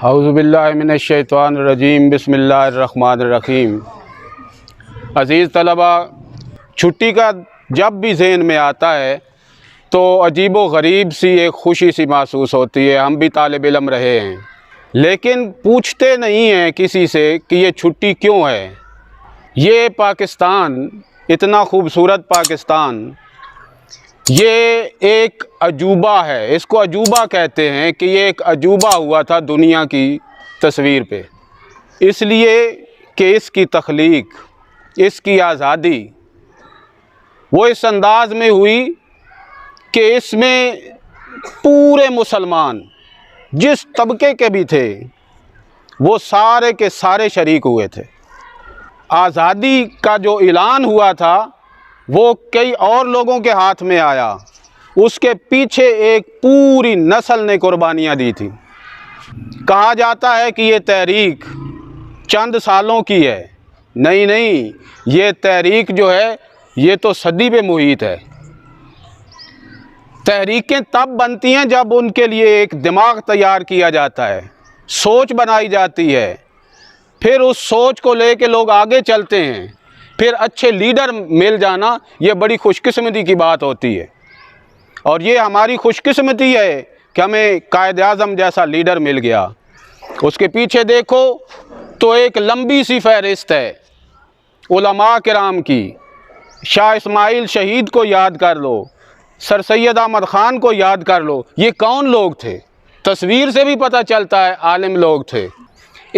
औज़ुबिल्लाहि मिनश्शैतानिर्रजीम बिस्मिल्लाहिर्रहमानिर्रहीम। अज़ीज़ तलबा, छुट्टी का जब भी ज़हन में आता है तो अजीब व गरीब सी एक ख़ुशी सी महसूस होती है। हम भी तालिब इल्म रहे हैं, लेकिन पूछते नहीं हैं किसी से कि ये छुट्टी क्यों है। ये पाकिस्तान, इतना खूबसूरत पाकिस्तान, ये एक अजूबा है। इसको अजूबा कहते हैं कि ये एक अजूबा हुआ था दुनिया की तस्वीर पे, इसलिए कि इसकी तख्लीक, इसकी आज़ादी वो इस अंदाज़ में हुई कि इसमें पूरे मुसलमान जिस तबके के भी थे वो सारे के सारे शरीक हुए थे। आज़ादी का जो ऐलान हुआ था वो कई और लोगों के हाथ में आया, उसके पीछे एक पूरी नस्ल ने कुर्बानियाँ दी थी। कहा जाता है कि ये तहरीक चंद सालों की है। नहीं, ये तहरीक जो है ये तो सदी पे मुहित है। तहरीकें तब बनती हैं जब उनके लिए एक दिमाग तैयार किया जाता है, सोच बनाई जाती है, फिर उस सोच को लेके लोग आगे चलते हैं, फिर अच्छे लीडर मिल जाना ये बड़ी खुशकिस्मती की बात होती है। और ये हमारी खुशकिस्मती है कि हमें कायद आज़म जैसा लीडर मिल गया। उसके पीछे देखो तो एक लंबी सी फहरिस्त है उलमा किराम की। शाह इस्माइल शहीद को याद कर लो, सर सैयद अहमद ख़ान को याद कर लो। ये कौन लोग थे? तस्वीर से भी पता चलता है आलिम लोग थे।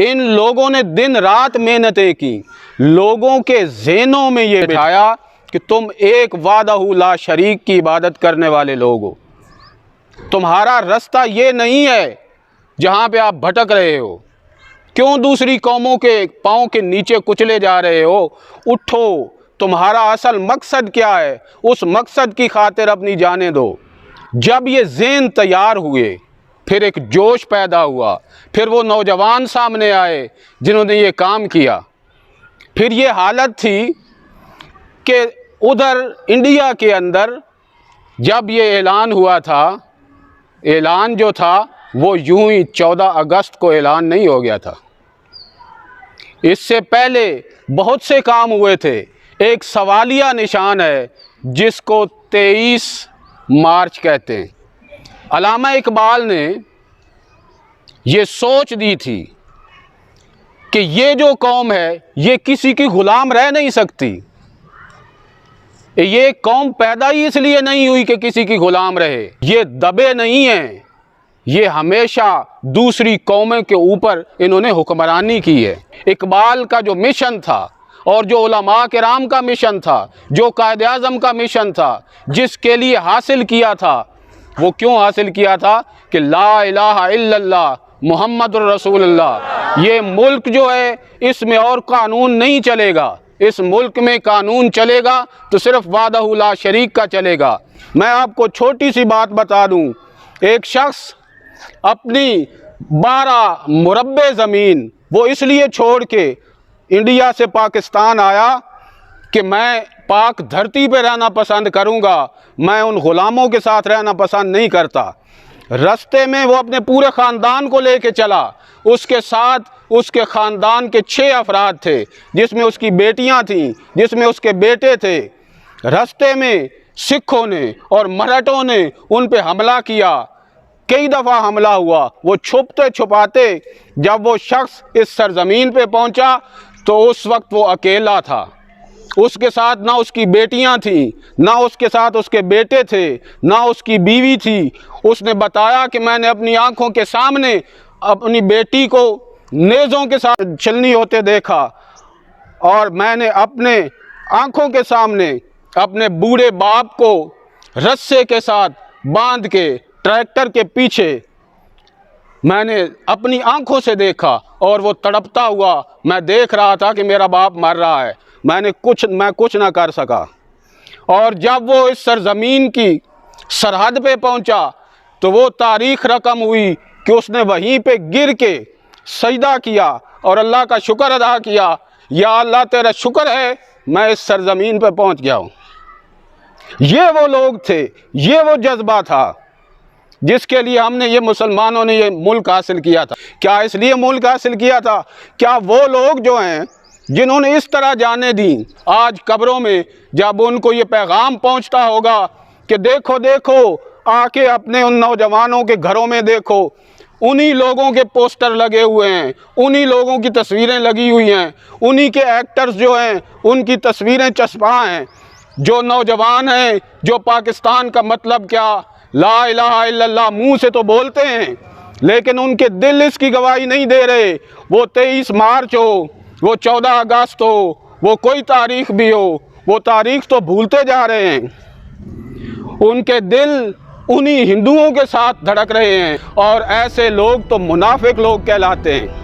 इन लोगों ने दिन रात मेहनतें की, लोगों के ज़हनों में ये बिठाया कि तुम एक वादहू ला शरीक की इबादत करने वाले लोग हो। तुम्हारा रास्ता ये नहीं है जहाँ पे आप भटक रहे हो। क्यों दूसरी कौमों के पाँव के नीचे कुचले जा रहे हो? उठो, तुम्हारा असल मकसद क्या है, उस मकसद की खातिर अपनी जानें दो। जब ये ज़हन तैयार हुए, फिर एक जोश पैदा हुआ, फिर वो नौजवान सामने आए जिन्होंने ये काम किया। फिर ये हालत थी कि उधर इंडिया के अंदर जब ये ऐलान हुआ था, ऐलान जो था वो यूं ही 14 अगस्त को ऐलान नहीं हो गया था। इससे पहले बहुत से काम हुए थे। एक सवालिया निशान है जिसको 23 मार्च कहते हैं। अल्लामा इकबाल ने ये सोच दी थी कि ये जो कौम है ये किसी की ग़ुलाम रह नहीं सकती। ये कौम पैदा ही इसलिए नहीं हुई कि किसी की ग़ुलाम रहे। ये दबे नहीं हैं, ये हमेशा दूसरी कौमों के ऊपर इन्होंने हुक्मरानी की है। इकबाल का जो मिशन था और जो उलमा किराम का मिशन था, जो कायद आज़म का मिशन था, जिसके लिए हासिल किया था, वो क्यों हासिल किया था कि ला इलाहा इल्लल्लाह मुहम्मदुर रसूलुल्लाह। ये मुल्क जो है इसमें और कानून नहीं चलेगा। इस मुल्क में कानून चलेगा तो सिर्फ वादहू ला शरीक का चलेगा। मैं आपको छोटी सी बात बता दूं, एक शख्स अपनी 12 मुरब्बे ज़मीन वो इसलिए छोड़ के इंडिया से पाकिस्तान आया कि मैं पाक धरती पे रहना पसंद करूंगा, मैं उन ग़ुलामों के साथ रहना पसंद नहीं करता। रास्ते में वो अपने पूरे ख़ानदान को लेके चला। उसके साथ उसके ख़ानदान के 6 अफराद थे, जिसमें उसकी बेटियां थीं, जिसमें उसके बेटे थे। रास्ते में सिखों ने और मराठों ने उन पे हमला किया, कई दफ़ा हमला हुआ। वो छुपते छुपाते जब वो शख्स इस सरज़मीन पे पहुंचा तो उस वक्त वो अकेला था। उसके साथ ना उसकी बेटियां थीं, ना उसके साथ उसके बेटे थे, ना उसकी बीवी थी। उसने बताया कि मैंने अपनी आंखों के सामने अपनी बेटी को नेज़ों के साथ छलनी होते देखा, और मैंने अपने आंखों के सामने अपने बूढ़े बाप को रस्से के साथ बांध के ट्रैक्टर के पीछे मैंने अपनी आंखों से देखा, और वो तड़पता हुआ मैं देख रहा था कि मेरा बाप मर रहा है। मैं कुछ ना कर सका। और जब वो इस सरज़मीन की सरहद पे पहुंचा तो वो तारीख़ रकम हुई कि उसने वहीं पे गिर के सजदा किया और अल्लाह का शुक्र अदा किया, या अल्लाह तेरा शुक्र है मैं इस सरज़मीन पे पहुंच गया हूँ। ये वो लोग थे, ये वो जज्बा था। जिसके लिए हमने ये मुसलमानों ने ये मुल्क हासिल किया था। क्या इसलिए मुल्क हासिल किया था? क्या वो लोग जो हैं जिन्होंने इस तरह जाने दी, आज कब्रों में जब उनको ये पैगाम पहुंचता होगा कि देखो देखो, आके अपने उन नौजवानों के घरों में देखो, उन्हीं लोगों के पोस्टर लगे हुए हैं, उन्हीं लोगों की तस्वीरें लगी हुई हैं, उन्हीं के एक्टर्स जो हैं उनकी तस्वीरें चस्पा हैं। जो नौजवान हैं जो पाकिस्तान का मतलब क्या, ला इलाहा इल्लल्लाह मुँह से तो बोलते हैं, लेकिन उनके दिल इसकी गवाही नहीं दे रहे। वो 23 मार्च हो, वो 14 अगस्त हो, वो कोई तारीख भी हो, वो तारीख तो भूलते जा रहे हैं। उनके दिल उन्हीं हिंदुओं के साथ धड़क रहे हैं, और ऐसे लोग तो मुनाफिक लोग कहलाते हैं।